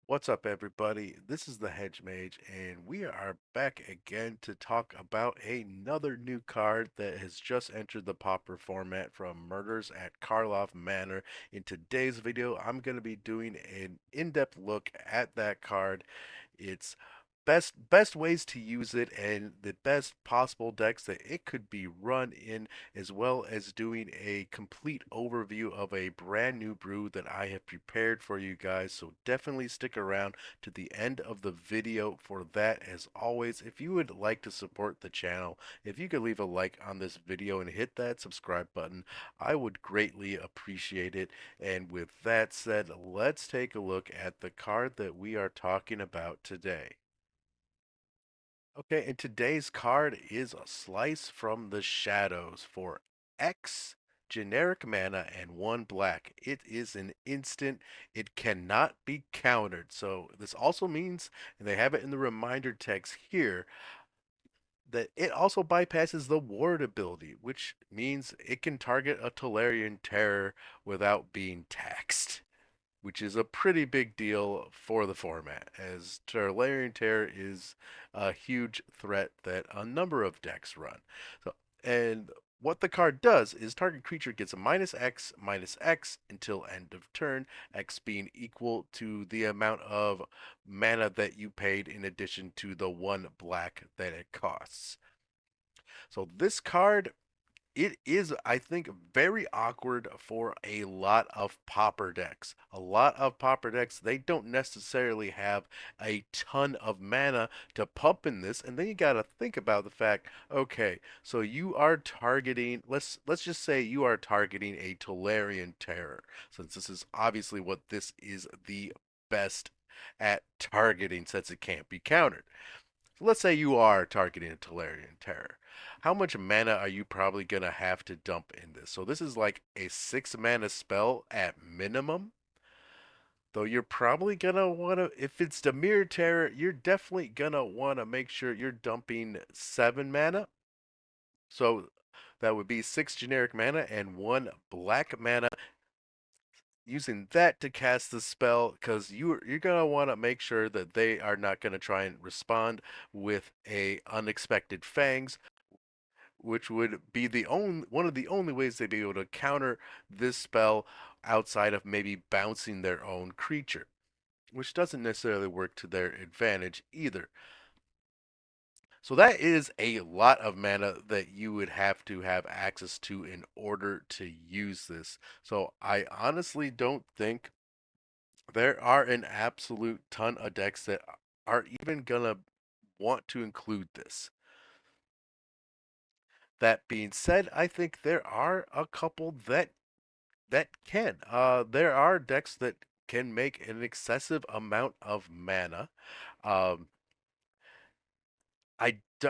What's up, everybody? This is the Hedge Mage, and we are back again to talk about another new card that has just entered the pauper format from Murders at Karlov Manor. In today's video, I'm going to be doing an in-depth look at that card, its best ways to use it, and the best possible decks that it could be run in, as well as doing a complete overview of a brand new brew that I have prepared for you guys. So definitely stick around to the end of the video for that. As always, if you would like to support the channel, if you could leave a like on this video and hit that subscribe button, I would greatly appreciate it. And with that said, let's take a look at the card that we are talking about today. Okay, and today's card is a Slice from the Shadows for X generic mana and one black. It is an instant. It cannot be countered. So this also means, and they have it in the reminder text here, that it also bypasses the ward ability, which means it can target a Tolarian Terror without being taxed, which is a pretty big deal for the format, as Tolarian Terror is a huge threat that a number of decks run. So, and what the card does is target creature gets a minus X until end of turn, X being equal to the amount of mana that you paid in addition to the one black that it costs. So this card, it is, I think, very awkward for a lot of pauper decks. A lot of pauper decks, they don't necessarily have a ton of mana to pump in this, and then you got to think about the fact, okay, so you are targeting, let's just say you are targeting a Tolarian Terror, since this is obviously what this is the best at targeting, since it can't be countered. So let's say you are targeting a Tolarian Terror. How much mana are you probably going to have to dump in this? So this is like a 6 mana spell at minimum. Though you're probably going to want to, if it's the Mirror Terror, you're definitely going to want to make sure you're dumping 7 mana. So that would be 6 generic mana and 1 black mana, using that to cast the spell, because you're gonna want to make sure that they are not going to try and respond with a unexpected fangs, which would be the only one of the only ways they'd be able to counter this spell outside of maybe bouncing their own creature, which doesn't necessarily work to their advantage either. So that is a lot of mana that you would have to have access to in order to use this. So I honestly don't think there are an absolute ton of decks that are even gonna want to include this. That being said, I think there are a couple that can. There are decks that can make an excessive amount of mana. Um,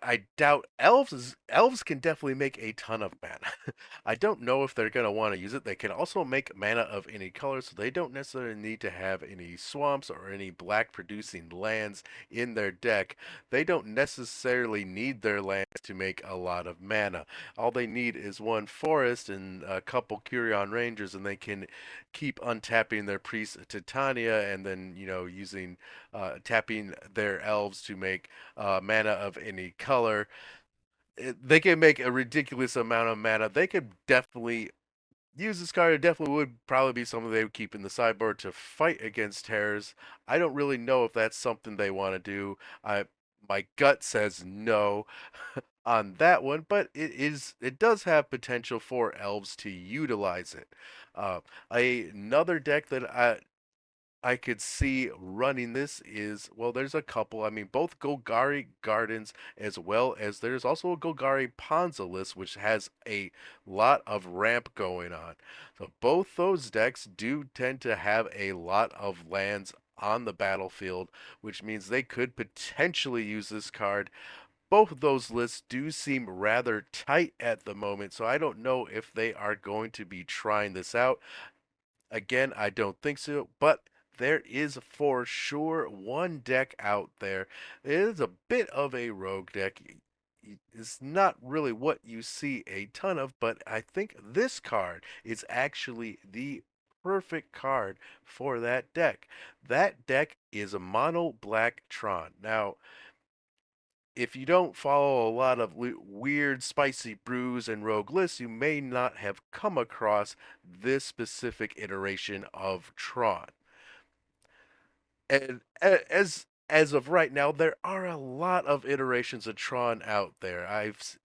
I doubt elves can definitely make a ton of mana. I don't know if they're going to want to use it. They can also make mana of any color, so they don't necessarily need to have any swamps or any black producing lands in their deck. They don't necessarily need their lands to make a lot of mana. All they need is one forest and a couple Curion Rangers, and they can keep untapping their Priest Titania, and then, using tapping their elves to make mana of any color. They can make a ridiculous amount of mana. They could definitely use this card. It definitely would probably be something they would keep in the sideboard to fight against terrors. I don't really know if that's something they want to do. My gut says no on that one, but it does have potential for elves to utilize it. Uh, Another deck that I could see running this is, well, there's a couple. I mean, both Golgari Gardens, as well as there's also a Golgari Ponza list, which has a lot of ramp going on. So both those decks do tend to have a lot of lands on the battlefield, which means they could potentially use this card. Both of those lists do seem rather tight at the moment, so I don't know if they are going to be trying this out. Again, I don't think so, but there is for sure one deck out there. It is a bit of a rogue deck. It's not really what you see a ton of, but I think this card is actually the perfect card for that deck. That deck is a mono black Tron. Now, if you don't follow a lot of weird spicy brews and rogue lists, you may not have come across this specific iteration of Tron. And as of right now, there are a lot of iterations of Tron out there. I've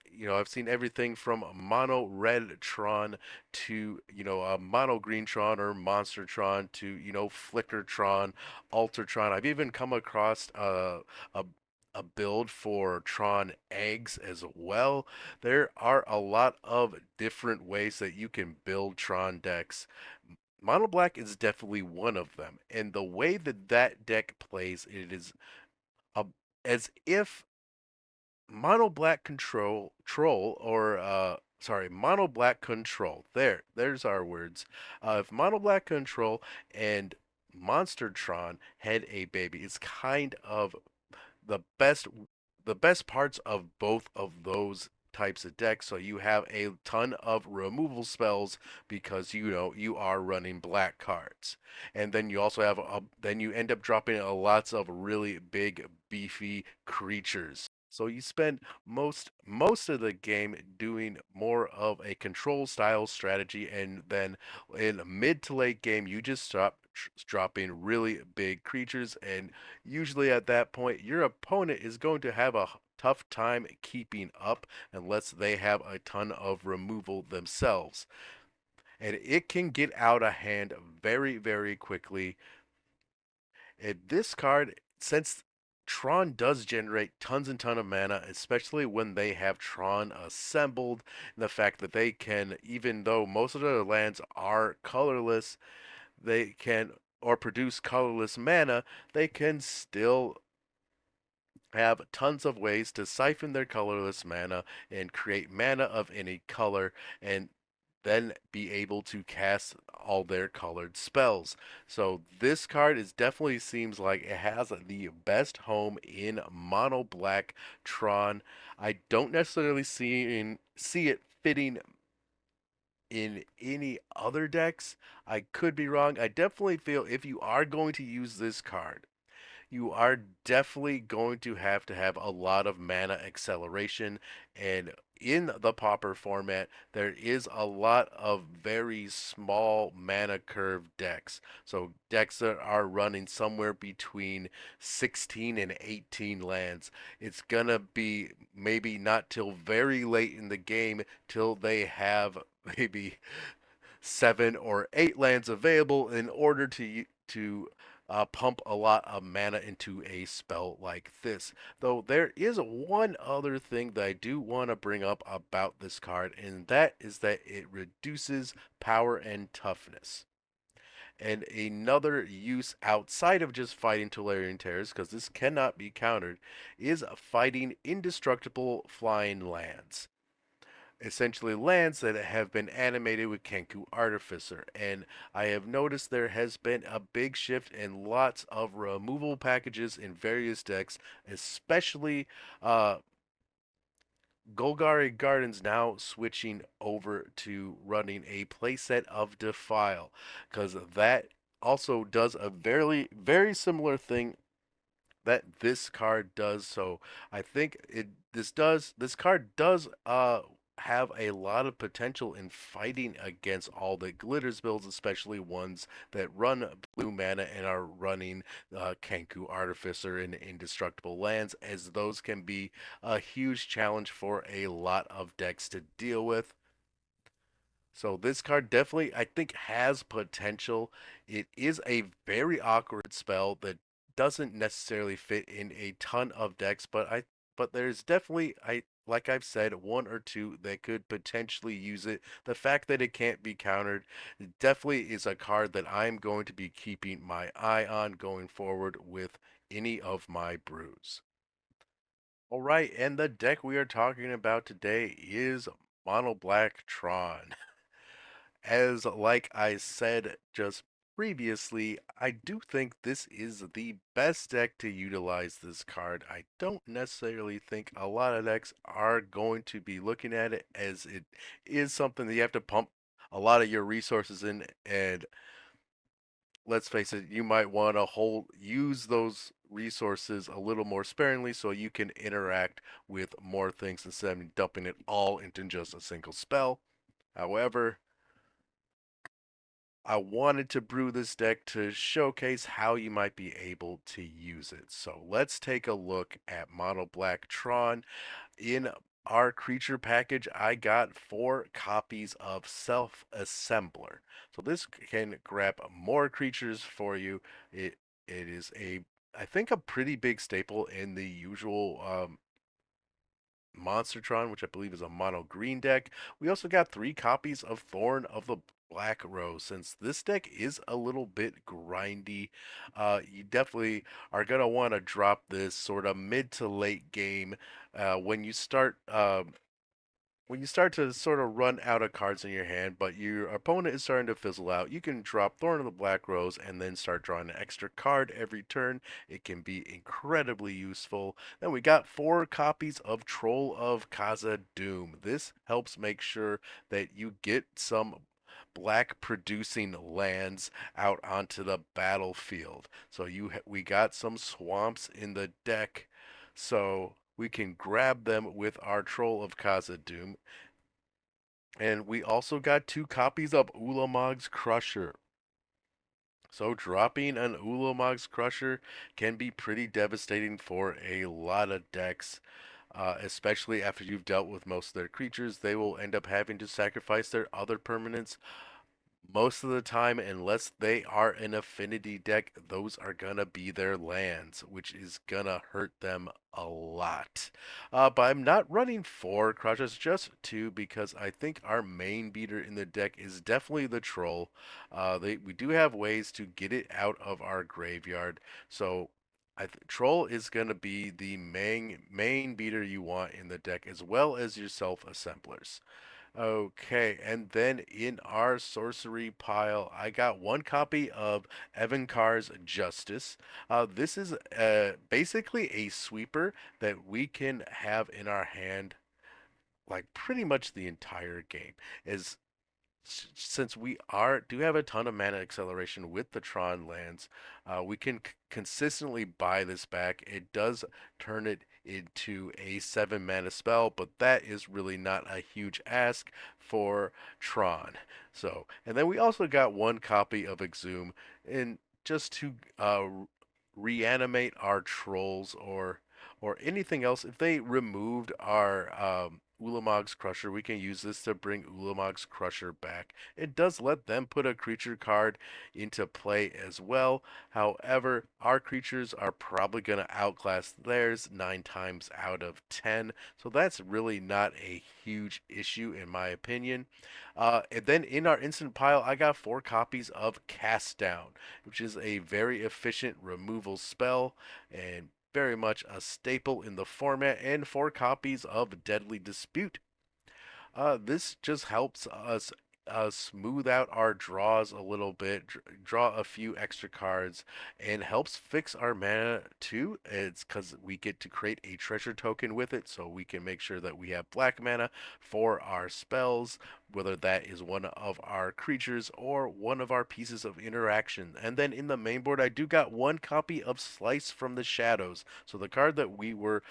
seen everything from a mono red Tron to a mono green Tron or Monster Tron to Flicker Tron, Alter Tron. I've even come across a a build for Tron eggs as well. There are a lot of different ways that you can build Tron decks. Mono Black is definitely one of them, and the way that that deck plays, it is a, as if Mono Black control troll or Mono Black control. There's our words. If Mono Black control and Monstertron had a baby, it's kind of the best the best parts of both of those types of decks. So you have a ton of removal spells because you are running black cards, and then you also have then you end up dropping lots of really big beefy creatures. So you spend most of the game doing more of a control style strategy, and then in mid to late game you just stop dropping really big creatures, and usually at that point, your opponent is going to have a tough time keeping up unless they have a ton of removal themselves. And it can get out of hand very, very quickly. And this card, since Tron does generate tons and tons of mana, especially when they have Tron assembled, and the fact that they can, even though most of their lands are colorless, they can, or produce colorless mana, they can still have tons of ways to siphon their colorless mana and create mana of any color and then be able to cast all their colored spells. So this card is definitely seems like it has the best home in mono black Tron. I don't necessarily see it fitting in any other decks. I could be wrong. I definitely feel if you are going to use this card, you are definitely going to have a lot of mana acceleration. And in the pauper format, there is a lot of very small mana curve decks. So decks that are running somewhere between 16 and 18 lands. It's gonna be maybe not till very late in the game till they have maybe 7 or 8 lands available in order to pump a lot of mana into a spell like this. Though there is one other thing that I do want to bring up about this card, and that is that it reduces power and toughness. And another use outside of just fighting Tolarian Terrors, because this cannot be countered, is fighting indestructible flying lands, essentially lands that have been animated with Kenku Artificer. And I have noticed there has been a big shift in lots of removal packages in various decks, especially uh, Golgari Gardens now switching over to running a playset of Defile, because that also does a very, very similar thing that this card does. So I think this card does have a lot of potential in fighting against all the glitters builds, especially ones that run blue mana and are running Kenku Artificer and Indestructible Lands, as those can be a huge challenge for a lot of decks to deal with. So this card definitely, I think, has potential. It is a very awkward spell that doesn't necessarily fit in a ton of decks, but there's definitely, I like I've said, one or two that could potentially use it. The fact that it can't be countered definitely is a card that I'm going to be keeping my eye on going forward with any of my brews. All right, and the deck we are talking about today is Mono Black Tron. As like I said just previously, I do think this is the best deck to utilize this card. I don't necessarily think a lot of decks are going to be looking at it, as it is something that you have to pump a lot of your resources in, and let's face it, you might want to use those resources a little more sparingly so you can interact with more things instead of dumping it all into just a single spell. However, I wanted to brew this deck to showcase how you might be able to use it. So let's take a look at Mono Black Tron. In our creature package, I got 4 copies of Self Assembler. So this can grab more creatures for you. It is I think a pretty big staple in the usual Monstertron, which I believe is a mono green deck. We also got 3 copies of Thorn of the Black Rose. Since this deck is a little bit grindy, you definitely are going to want to drop this sort of mid to late game when you start to sort of run out of cards in your hand, but your opponent is starting to fizzle out, you can drop Thorn of the Black Rose and then start drawing an extra card every turn. It can be incredibly useful. Then we got 4 copies of Troll of Kaza Doom. This helps make sure that you get some black producing lands out onto the battlefield. So we got some swamps in the deck. So we can grab them with our Troll of Khazad-dûm. And we also got 2 copies of Ulamog's Crusher. So dropping an Ulamog's Crusher can be pretty devastating for a lot of decks. Especially after you've dealt with most of their creatures, they will end up having to sacrifice their other permanents most of the time, unless they are an affinity deck, those are gonna be their lands, which is gonna hurt them a lot. But I'm not running 4 crushes, just 2, because I think our main beater in the deck is definitely the troll. We do have ways to get it out of our graveyard, so troll is gonna be the main beater you want in the deck, as well as your self assemblers. Okay, and then in our sorcery pile, I got 1 copy of Evan Carr's Justice. This is basically a sweeper that we can have in our hand like pretty much the entire game. As since we are do have a ton of mana acceleration with the Tron lands, we can consistently buy this back. It does turn it into a 7 mana spell, but that is really not a huge ask for Tron. So, and then we also got 1 copy of Exhume, and just to reanimate our trolls or anything else. If they removed our Ulamog's Crusher, we can use this to bring Ulamog's Crusher back. It does let them put a creature card into play as well. However, our creatures are probably going to outclass theirs 9 times out of 10. So that's really not a huge issue in my opinion. And then in our instant pile, I got 4 copies of Cast Down, which is a very efficient removal spell and very much a staple in the format, and 4 copies of Deadly Dispute. This just helps us smooth out our draws a little bit, draw a few extra cards, and helps fix our mana too. It's because we get to create a treasure token with it, so we can make sure that we have black mana for our spells, whether that is one of our creatures or one of our pieces of interaction. And then in the main board, I do got 1 copy of Slice from the Shadows, so the card that we were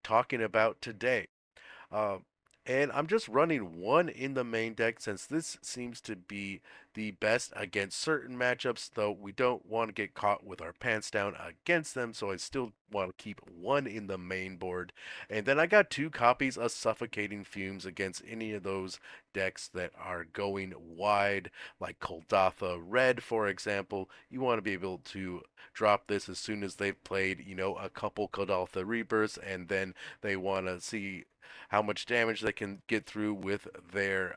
talking about today. Uh, and I'm just running 1 in the main deck since this seems to be the best against certain matchups, though we don't want to get caught with our pants down against them, so I still want to keep 1 in the main board. And then I got 2 copies of Suffocating Fumes against any of those decks that are going wide, like Koldatha Red, for example. You want to be able to drop this as soon as they've played, a couple Koldatha Rebirths, and then they want to see how much damage they can get through with their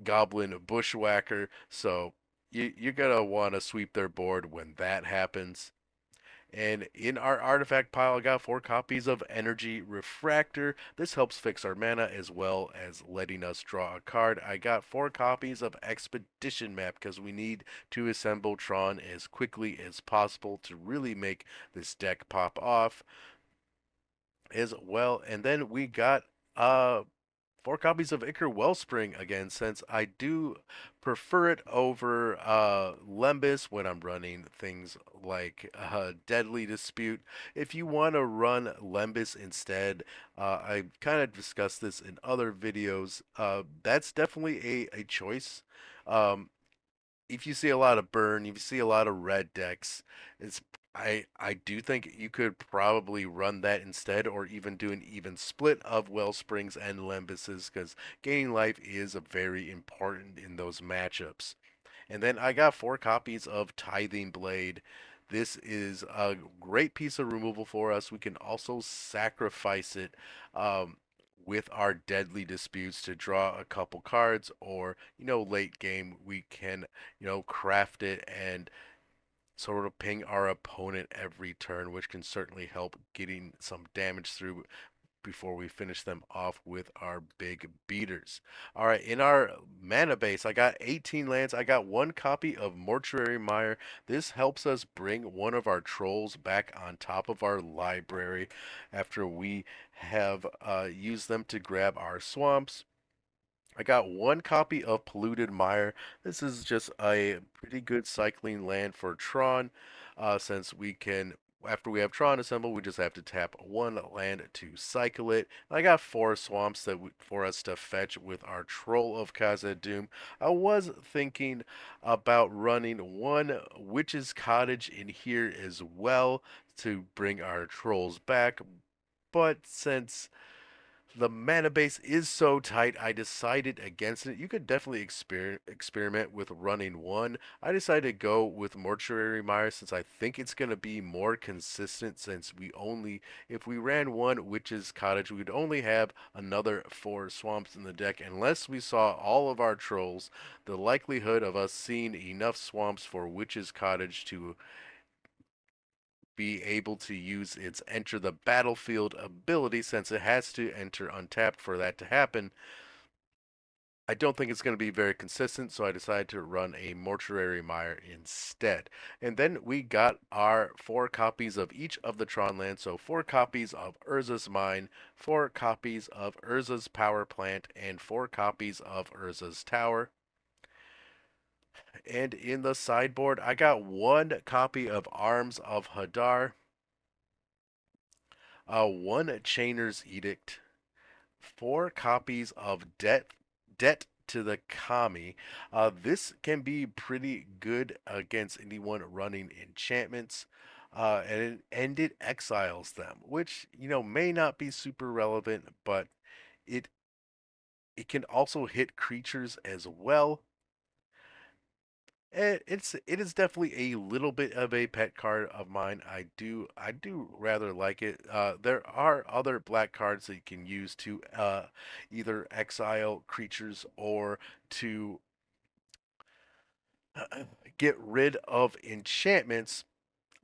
goblin bushwhacker. So you're gonna want to sweep their board when that happens. And in our artifact pile, I got 4 copies of Energy Refractor. This helps fix our mana as well as letting us draw a card. I got 4 copies of Expedition Map because we need to assemble Tron as quickly as possible to really make this deck pop off as well. And then we got Four copies of Ichor Wellspring again, since I do prefer it over Lembas when I'm running things like Deadly Dispute. If you want to run Lembas instead, I kind of discussed this in other videos. That's definitely a choice. Um, if you see a lot of burn, if you see a lot of red decks, it's I do think you could probably run that instead, or even do an even split of Wellsprings and Lembuses, because gaining life is a very important in those matchups. And then I got four copies of Tithing Blade. This is a great piece of removal for us. We can also sacrifice it um, with our deadly disputes to draw a couple cards, or late game we can craft it and sort of ping our opponent every turn, which can certainly help getting some damage through before we finish them off with our big beaters. All right, in our mana base, I got 18 lands. I got one copy of Mortuary Mire. This helps us bring one of our trolls back on top of our library after we have used them to grab our swamps. I got one copy of Polluted Mire. This is just a pretty good cycling land for Tron, since we can, after we have Tron assembled, we just have to tap one land to cycle it. I got four swamps for us to fetch with our Troll of Khazad-dûm. I was thinking about running one Witch's Cottage in here as well to bring our trolls back, but since the mana base is so tight, I decided against it. You could definitely experiment with running one. I decided to go with Mortuary Mire since I think it's going to be more consistent, since if we ran one Witch's Cottage, we would only have another four swamps in the deck. Unless we saw all of our trolls, the likelihood of us seeing enough swamps for Witch's Cottage to be able to use its enter the battlefield ability, since it has to enter untapped for that to happen. I don't think it's going to be very consistent, so I decided to run a Mortuary Mire instead. And then we got our four copies of each of the Tron lands, so four copies of Urza's Mine, four copies of Urza's Power Plant, and four copies of Urza's Tower. And in the sideboard, I got one copy of Arms of Hadar, one Chainer's Edict, four copies of Debt to the Kami. This can be pretty good against anyone running enchantments. And it exiles them, which may not be super relevant, but it it can also hit creatures as well. It is definitely a little bit of a pet card of mine. I do rather like it. There are other black cards that you can use to either exile creatures or to get rid of enchantments.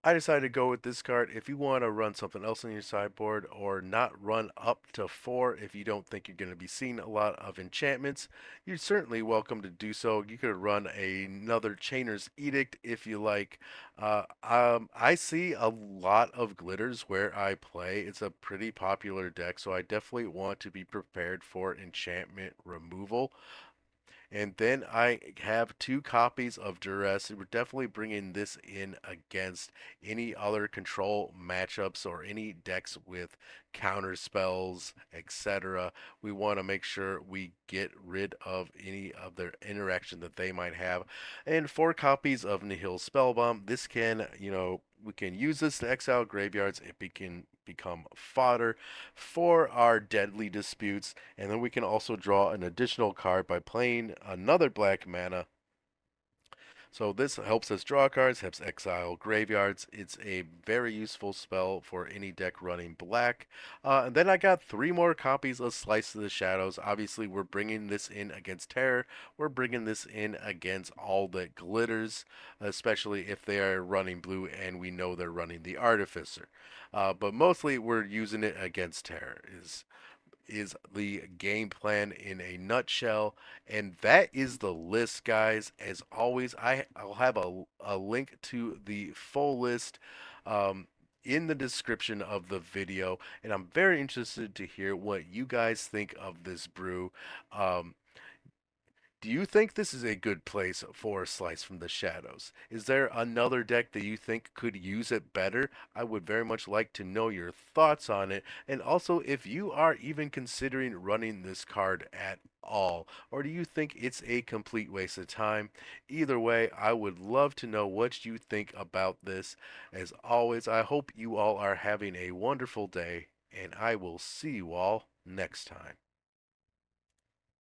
I decided to go with this card. If you want to run something else on your sideboard, or not run up to four if you don't think you're going to be seeing a lot of enchantments, you're certainly welcome to do so. You could run another Chainer's Edict if you like. I see a lot of glitters where I play. It's a pretty popular deck, so I definitely want to be prepared for enchantment removal. And then I have two copies of Duress. We're definitely bringing this in against any other control matchups or any decks with counter spells, etc. We want to make sure we get rid of any of their interaction that they might have. And four copies of Nihil Spellbomb. This can, we can use this to exile graveyards. It can become fodder for our deadly disputes, and then we can also draw an additional card by playing another black mana. So this helps us draw cards, helps exile graveyards. It's a very useful spell for any deck running black. And then I got three more copies of Slice of the Shadows. Obviously, we're bringing this in against Terror. We're bringing this in against all that glitters, especially if they are running blue and we know they're running the Artificer. But mostly we're using it against Terror is the game plan in a nutshell. And that is the list, guys. As always, I'll have a link to the full list. Um, in the description of the video, and I'm very interested to hear what you guys think of this brew. Um, do you think this is a good place for a Slice from the Shadows? Is there another deck that you think could use it better? I would very much like to know your thoughts on it, and also if you are even considering running this card at all, or do you think it's a complete waste of time? Either way, I would love to know what you think about this. As always, I hope you all are having a wonderful day, and I will see you all next time.